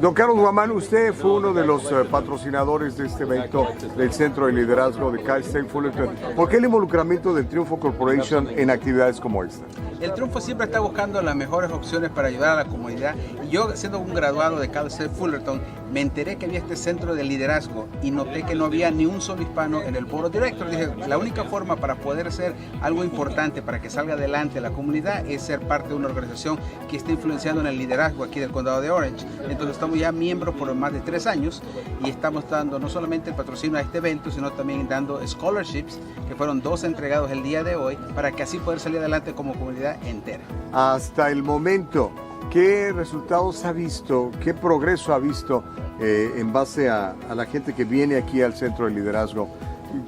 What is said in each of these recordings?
Don Carlos Guaman, usted fue uno de los patrocinadores de este evento del Centro de Liderazgo de Cal State Fullerton. ¿Por qué el involucramiento del Triunfo Corporation en actividades como esta? El Triunfo siempre está buscando las mejores opciones para ayudar a la comunidad. Y yo, siendo un graduado de Cal State Fullerton, me enteré que había este centro de liderazgo y noté que no había ni un solo hispano en el board of directors. Dije, la única forma para poder hacer algo importante para que salga adelante la comunidad es ser parte de una organización que esté influenciando en el liderazgo aquí del condado de Orange. Entonces estamos ya miembros por más de 3 años y estamos dando no solamente el patrocinio a este evento, sino también dando scholarships, que fueron 2 entregados el día de hoy, para que así poder salir adelante como comunidad entera. Hasta el momento, ¿qué resultados ha visto, qué progreso ha visto en base a la gente que viene aquí al Centro de Liderazgo?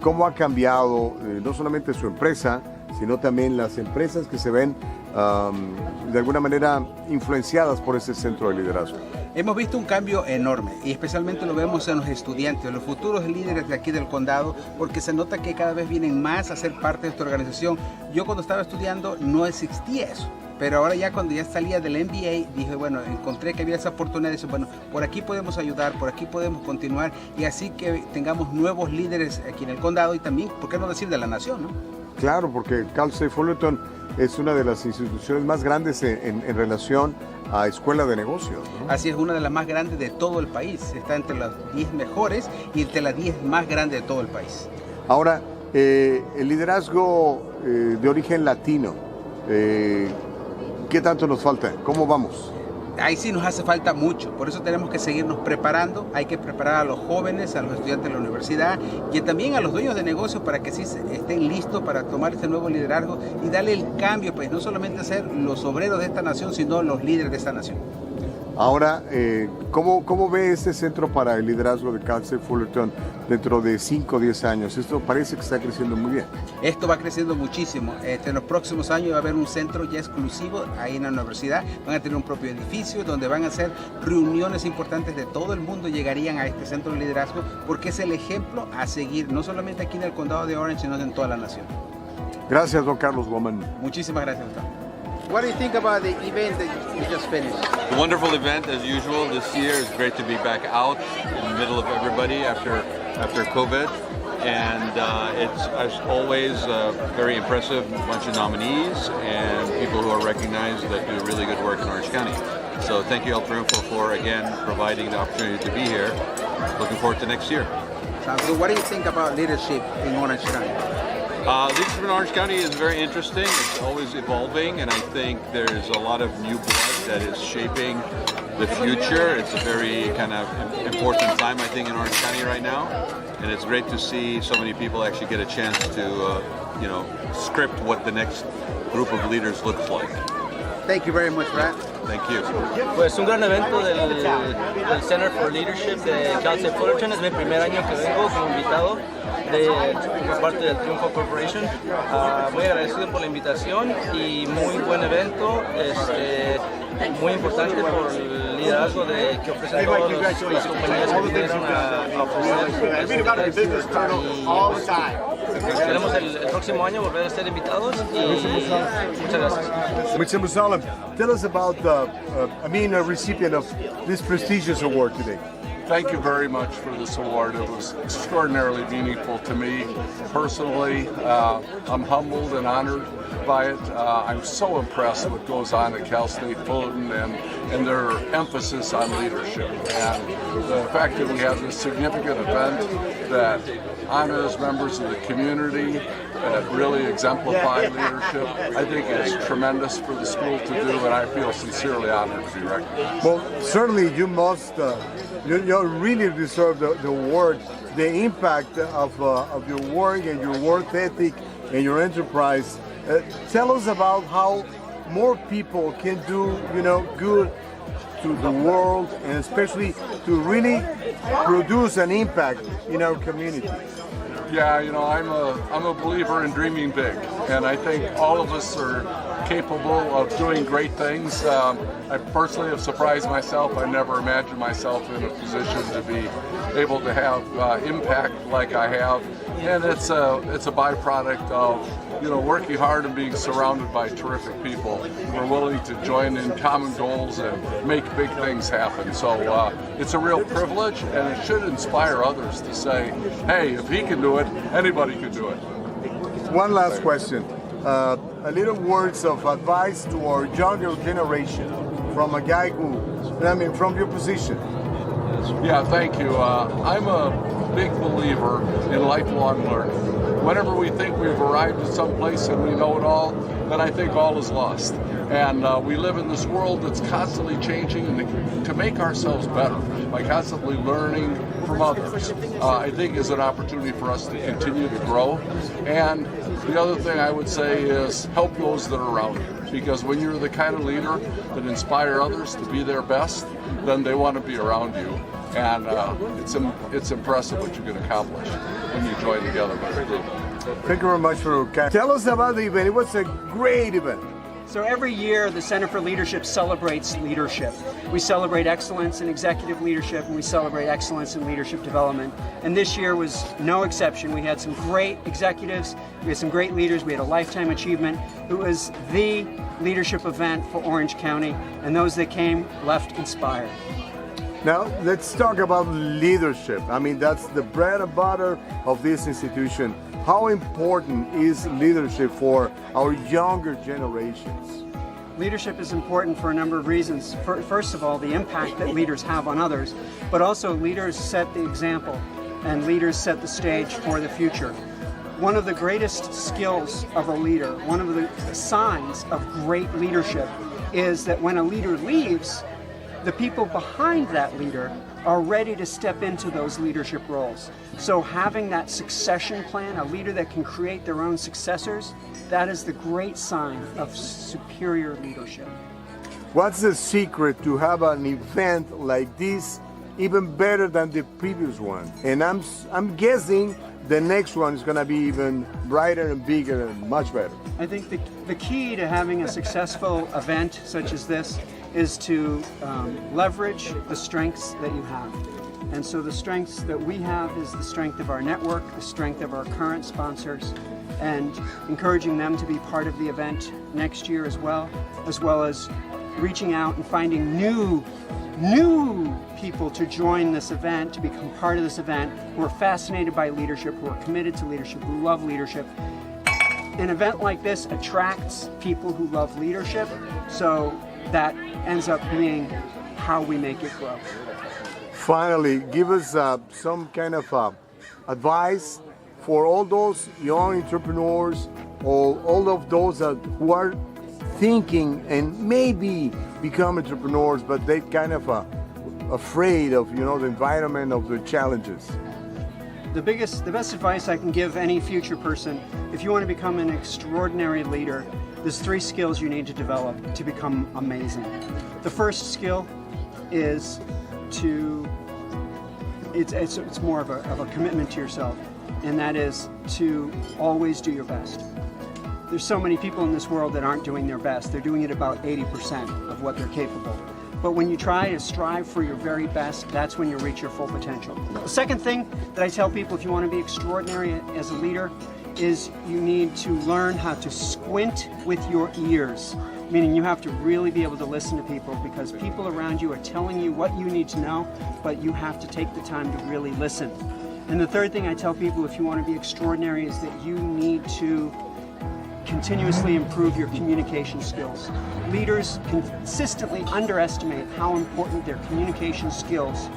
¿Cómo ha cambiado no solamente su empresa, sino también las empresas que se ven de alguna manera influenciadas por ese Centro de Liderazgo? Hemos visto un cambio enorme y especialmente lo vemos en los estudiantes, los futuros líderes de aquí del condado, porque se nota que cada vez vienen más a ser parte de esta organización. Yo cuando estaba estudiando no existía eso, pero ahora ya cuando ya salía del MBA dije, bueno, encontré que había esa oportunidad de decir, bueno, por aquí podemos ayudar, por aquí podemos continuar y así que tengamos nuevos líderes aquí en el condado y también, ¿por qué no decir de la nación, no? Claro, porque Cal State Fullerton es una de las instituciones más grandes en relación a escuela de negocios, ¿no? Así es, una de las más grandes de todo el país. Está entre las 10 mejores y entre las 10 más grandes de todo el país. Ahora, el liderazgo de origen latino, ¿qué tanto nos falta? ¿Cómo vamos? Ahí sí nos hace falta mucho, por eso tenemos que seguirnos preparando. Hay que preparar a los jóvenes, a los estudiantes de la universidad y también a los dueños de negocios para que sí estén listos para tomar este nuevo liderazgo y darle el cambio, pues no solamente ser los obreros de esta nación, sino los líderes de esta nación. Ahora, ¿cómo ve este centro para el liderazgo de Cal State Fullerton dentro de 5 o 10 años? Esto parece que está creciendo muy bien. Esto va creciendo muchísimo. En los próximos años va a haber un centro ya exclusivo ahí en la universidad. Van a tener un propio edificio donde van a hacer reuniones importantes de todo el mundo. Llegarían a este centro de liderazgo porque es el ejemplo a seguir, no solamente aquí en el condado de Orange, sino en toda la nación. Gracias, don Carlos Guaman. Muchísimas gracias, Gustavo. What do you think about the event that you just finished? A wonderful event as usual this year. It's great to be back out in the middle of everybody after COVID. And it's as always very impressive bunch of nominees and people who are recognized that do really good work in Orange County. So thank you, El Triunfo, for again providing the opportunity to be here. Looking forward to next year. Sounds good. What do you think about leadership in Orange County? Leadership in Orange County is very interesting. It's always evolving, and I think there's a lot of new blood that is shaping the future. It's a very kind of important time, I think, in Orange County right now, and it's great to see so many people actually get a chance to, script what the next group of leaders looks like. Thank you very much, Brad. Thank you. Pues un gran evento del Center for Leadership de Cal State Fullerton. Es mi primer año que vengo como invitado por parte del Triunfo Corporation. Muy agradecido por la invitación y muy buen evento. Muy importante por el liderazgo que ofrecen todas las compañías que vinieron a ofrecer. Esperemos el próximo año volver a ser invitados y muchas gracias. Mr. Musalam, tell us about a recipient of this prestigious award today. Thank you very much for this award. It was extraordinarily meaningful to me personally. I'm humbled and honored by it. I'm so impressed with what goes on at Cal State Fullerton and their emphasis on leadership. And the fact that we have this significant event that honors members of the community, that really exemplify leadership, I think is tremendous for the school to do, and I feel sincerely honored to be recognized. Well, certainly you must, you really deserve the award. The impact of your work and your work ethic and your enterprise. Tell us about how more people can do, good to the world, and especially to really produce an impact in our community. Yeah, I'm a believer in dreaming big, and I think all of us are capable of doing great things. I personally have surprised myself. I never imagined myself in a position to be able to have impact like I have, and it's a byproduct of working hard and being surrounded by terrific people who are willing to join in common goals and make big things happen. So it's a real privilege, and it should inspire others to say, hey, if he can do it, anybody can do it. One last question. A little words of advice to our younger generation from a guy from your position. Yeah, thank you. I'm a big believer in lifelong learning. Whenever we think we've arrived at some place and we know it all, then I think all is lost. And we live in this world that's constantly changing, and to make ourselves better by constantly learning from others, I think is an opportunity for us to continue to grow. And the other thing I would say is help those that are around you, because when you're the kind of leader that inspire others to be their best, then they want to be around you. And it's impressive what you can accomplish when you join together with a group. Thank you very much for tell us about the event. It was a great event. So every year, the Center for Leadership celebrates leadership. We celebrate excellence in executive leadership, and we celebrate excellence in leadership development. And this year was no exception. We had some great executives, we had some great leaders, we had a lifetime achievement. It was the leadership event for Orange County, and those that came left inspired. Now, let's talk about leadership. I mean, that's the bread and butter of this institution. How important is leadership for our younger generations? Leadership is important for a number of reasons. First of all, the impact that leaders have on others, but also leaders set the example and leaders set the stage for the future. One of the greatest skills of a leader, one of the signs of great leadership, is that when a leader leaves, the people behind that leader are ready to step into those leadership roles. So having that succession plan, a leader that can create their own successors, that is the great sign of superior leadership. What's the secret to have an event like this even better than the previous one? And I'm guessing the next one is going to be even brighter and bigger and much better. I think the key to having a successful event such as this is to leverage the strengths that you have. And so the strengths that we have is the strength of our network, the strength of our current sponsors, and encouraging them to be part of the event next year as well as reaching out and finding new people to join this event, to become part of this event, who are fascinated by leadership, who are committed to leadership, who love leadership. An event like this attracts people who love leadership, so that ends up being how we make it grow. Finally, give us some kind of advice for all those young entrepreneurs, or all of those who are thinking and maybe become entrepreneurs, but they're kind of afraid of the environment, of the challenges. The best advice I can give any future person, if you want to become an extraordinary leader, there's 3 skills you need to develop to become amazing. The first skill is it's more of a commitment to yourself, and that is to always do your best. There's so many people in this world that aren't doing their best. They're doing it about 80% of what they're capable. But when you try to strive for your very best, that's when you reach your full potential. The second thing that I tell people if you want to be extraordinary as a leader is you need to learn how to squint with your ears, meaning you have to really be able to listen to people, because people around you are telling you what you need to know, but you have to take the time to really listen. And the third thing I tell people if you want to be extraordinary is that you need to continuously improve your communication skills. Leaders consistently underestimate how important their communication skills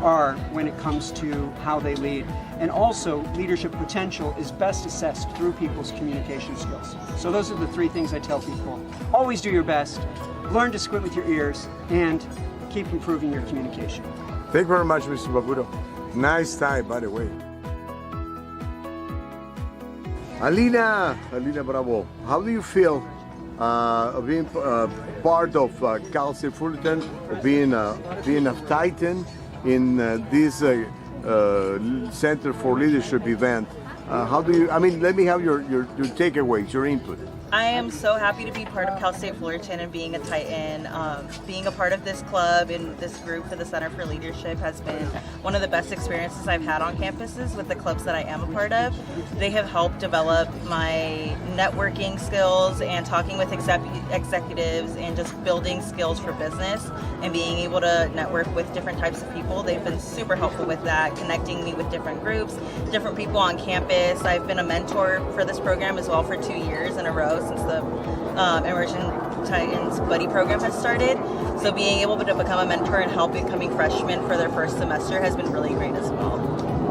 are when it comes to how they lead. And also, leadership potential is best assessed through people's communication skills. So those are the 3 things I tell people. Always do your best, learn to squint with your ears, and keep improving your communication. Thank you very much, Mr. Baburo. Nice tie, by the way. Alina Bravo, how do you feel being part of CalCE Fullerton, being a titan in this Center for Leadership event? How do you? I mean, let me have your takeaways, your input. I am so happy to be part of Cal State Fullerton and being a Titan. Being a part of this club and this group for the Center for Leadership has been one of the best experiences I've had on campuses with the clubs that I am a part of. They have helped develop my networking skills and talking with executives and just building skills for business and being able to network with different types of people. They've been super helpful with that, connecting me with different groups, different people on campus. I've been a mentor for this program as well for 2 years in a row since the Immersion Titans Buddy program has started. So being able to become a mentor and help incoming freshmen for their first semester has been really great as well.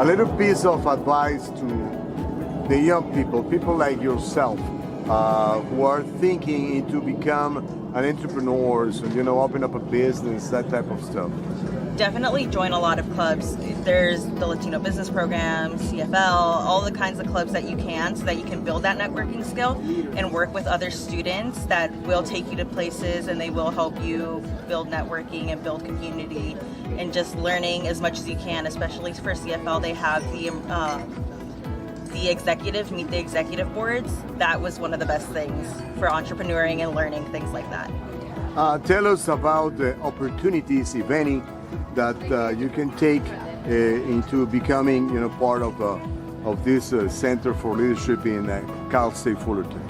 A little piece of advice to the young people like yourself, who are thinking to become an entrepreneur, so, you know, open up a business, that type of stuff. Definitely join a lot of clubs. There's the Latino Business Program, CFL, all the kinds of clubs that you can so that you can build that networking skill and work with other students that will take you to places and they will help you build networking and build community and just learning as much as you can, especially for CFL. They have the executive, meet the executive boards. That was one of the best things for entrepreneuring and learning things like that. Tell us about the opportunities, if any, that you can take into becoming, you know, part of this Center for Leadership in Cal State Fullerton.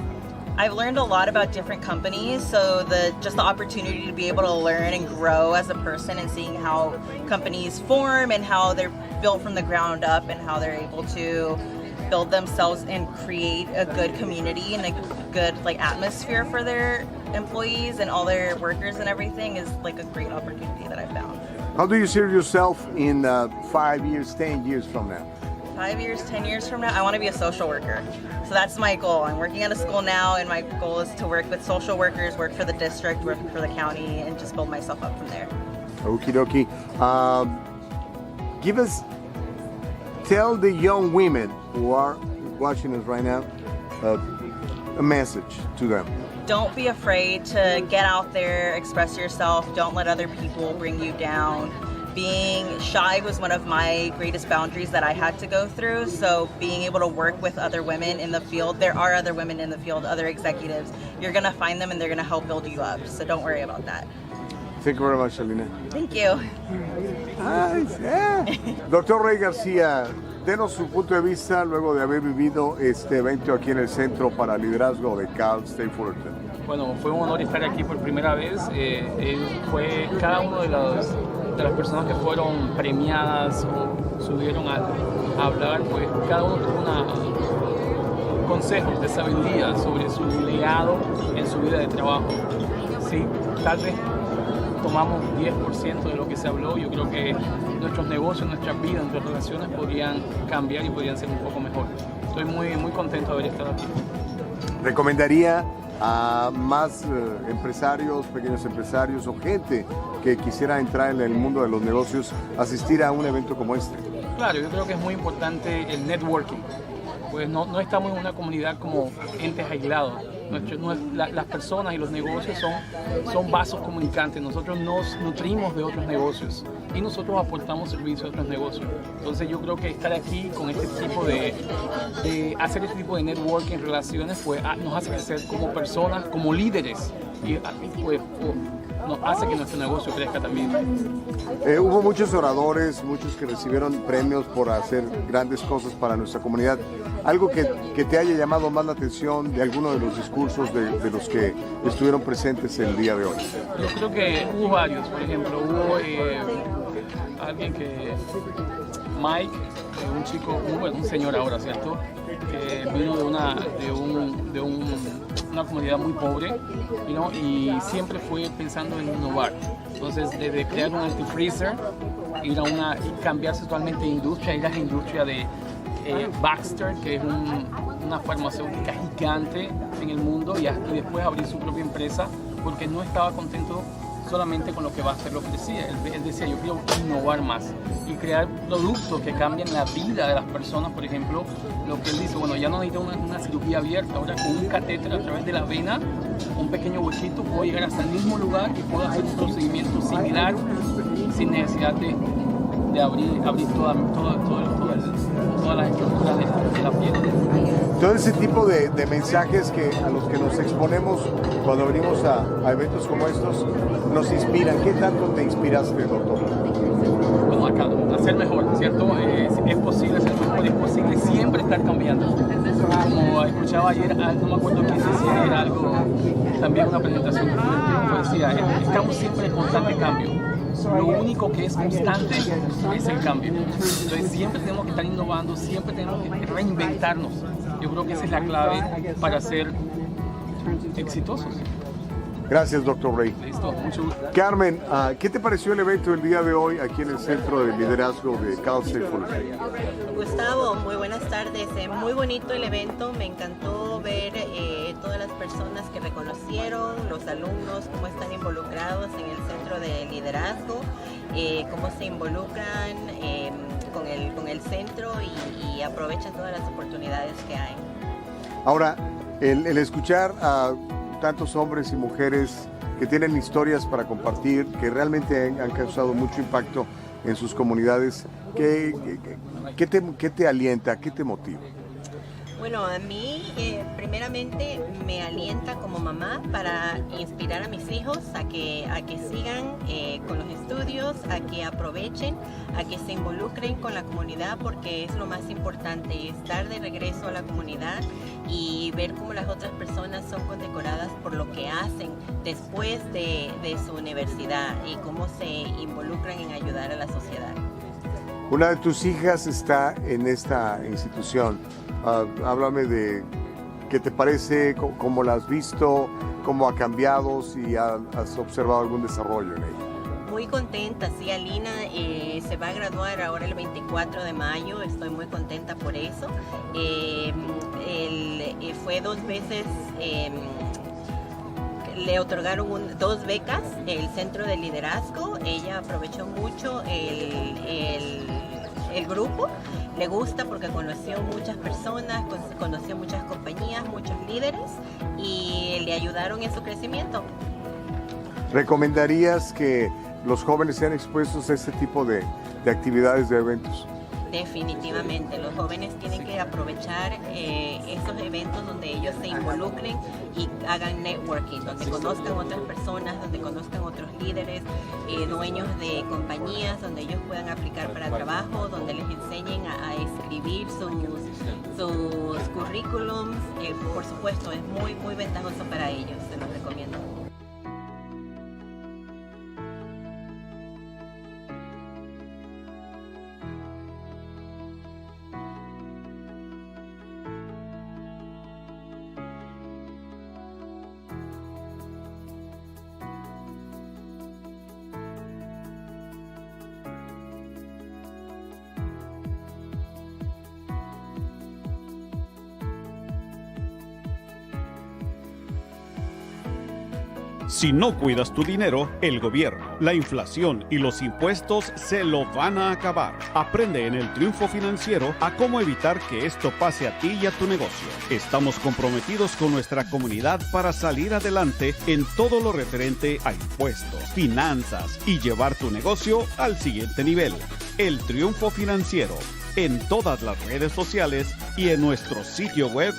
I've learned a lot about different companies, so just the opportunity to be able to learn and grow as a person and seeing how companies form and how they're built from the ground up and how they're able to build themselves and create a good community and a good atmosphere for their employees and all their workers and everything is like a great opportunity that I found. How do you see yourself in 5 years, 10 years from now? 5 years, 10 years from now, I want to be a social worker. So that's my goal. I'm working at a school now and my goal is to work with social workers, work for the district, work for the county, and just build myself up from there. Okie dokie. Tell the young women who are watching us right now a message to them. Don't be afraid to get out there, express yourself. Don't let other people bring you down. Being shy was one of my greatest boundaries that I had to go through. So being able to work with other women in the field, there are other women in the field, other executives. You're gonna find them and they're gonna help build you up. So don't worry about that. Thank you very much, Alina. Thank you. Nice, yeah. Doctor Rey García, denos su punto de vista luego de haber vivido este evento aquí en el Centro para Liderazgo de Cal State Fullerton. Bueno, fue un honor estar aquí por primera vez. Fue cada uno de las personas que fueron premiadas o subieron a hablar, pues cada uno tuvo consejos de sabiduría sobre su legado en su vida de trabajo. Sí, tal vez tomamos 10% de lo que se habló. Yo creo que nuestros negocios, nuestras vidas, nuestras relaciones podrían cambiar y podrían ser un poco mejor. Estoy muy contento de haber estado aquí. ¿Recomendaría a más empresarios, pequeños empresarios o gente que quisiera entrar en el mundo de los negocios asistir a un evento como este? Claro, yo creo que es muy importante el networking. Pues no estamos en una comunidad como entes aislados. Las personas y los negocios son vasos comunicantes. Nosotros nos nutrimos de otros negocios y nosotros aportamos servicios a otros negocios. Entonces yo creo que estar aquí con este tipo hacer este tipo de networking, relaciones, pues nos hace crecer como personas, como líderes y pues nos hace que nuestro negocio crezca también. Hubo muchos oradores, muchos que recibieron premios por hacer grandes cosas para nuestra comunidad. ¿Algo que te haya llamado más la atención de alguno de los discursos de los que estuvieron presentes el día de hoy? Yo creo que hubo varios. Por ejemplo, hubo alguien Mike, un chico, un señor ahora, ¿cierto? Que vino de una comunidad muy pobre, y siempre fue pensando en innovar. Entonces, desde crear un antifreezer, y cambiarse totalmente de industria, ir a la industria de Baxter, que es una farmacéutica gigante en el mundo, y después abrir su propia empresa, porque no estaba contento solamente con lo que Baxter le ofrecía. Él decía, yo quiero innovar más y crear productos que cambien la vida de las personas. Por ejemplo, lo que él dice, bueno, ya no necesito una cirugía abierta, ahora con un catéter a través de la vena, un pequeño huequito, puedo llegar hasta el mismo lugar y puedo hacer un procedimiento similar sin necesidad de abrir todo todas las estructuras de la piel. Todo ese tipo de mensajes a los que nos exponemos cuando venimos a eventos como estos nos inspiran. ¿Qué tanto te inspiraste, doctor? Bueno, a ser mejor, ¿cierto? Es posible ser mejor, es posible siempre estar cambiando. Como escuchaba ayer, no me acuerdo quién decía, era algo, también una presentación que decía, estamos siempre en constante cambio. Lo único que es constante es el cambio. Entonces siempre tenemos que estar innovando, siempre tenemos que reinventarnos. Yo creo que esa es la clave para ser exitosos. Gracias, doctor Rey. Listo, mucho gusto. Carmen, ¿qué te pareció el evento del día de hoy aquí en el Centro de Liderazgo de Cal State Fullerton? Gustavo, muy buenas tardes. Muy bonito el evento. Me encantó ver todas las personas que reconocieron, los alumnos, cómo están involucrados en el Centro de Liderazgo, cómo se involucran con el centro y aprovechan todas las oportunidades que hay. Ahora, el escuchar a tantos hombres y mujeres que tienen historias para compartir, que realmente han causado mucho impacto en sus comunidades, ¿qué te alienta, qué te motiva? Bueno, a mí primeramente me alienta como mamá para inspirar a mis hijos a que sigan con los estudios, a que aprovechen, a que se involucren con la comunidad, porque es lo más importante, estar de regreso a la comunidad y ver cómo las otras personas son condecoradas por lo que hacen después de su universidad y cómo se involucran en ayudar a la sociedad. Una de tus hijas está en esta institución. Háblame de qué te parece, cómo la has visto, cómo ha cambiado, si has observado algún desarrollo en ella. Muy contenta, sí, Alina se va a graduar ahora el 24 de mayo, estoy muy contenta por eso. Fue 2 veces, le otorgaron 2 becas, el Centro de Liderazgo, ella aprovechó mucho el grupo. Le gusta porque conoció muchas personas, conoció muchas compañías, muchos líderes y le ayudaron en su crecimiento. ¿Recomendarías que los jóvenes sean expuestos a este tipo de actividades, de eventos? Definitivamente, los jóvenes tienen que aprovechar esos eventos donde ellos se involucren y hagan networking, donde conozcan otras personas, donde conozcan otros líderes, dueños de compañías, donde ellos puedan aplicar para trabajo, donde les enseñen a escribir sus currículums. Por supuesto, es muy, muy ventajoso para ellos, se los recomiendo. Si no cuidas tu dinero, el gobierno, la inflación y los impuestos se lo van a acabar. Aprende en el Triunfo Financiero a cómo evitar que esto pase a ti y a tu negocio. Estamos comprometidos con nuestra comunidad para salir adelante en todo lo referente a impuestos, finanzas y llevar tu negocio al siguiente nivel. El Triunfo Financiero, en todas las redes sociales y en nuestro sitio web,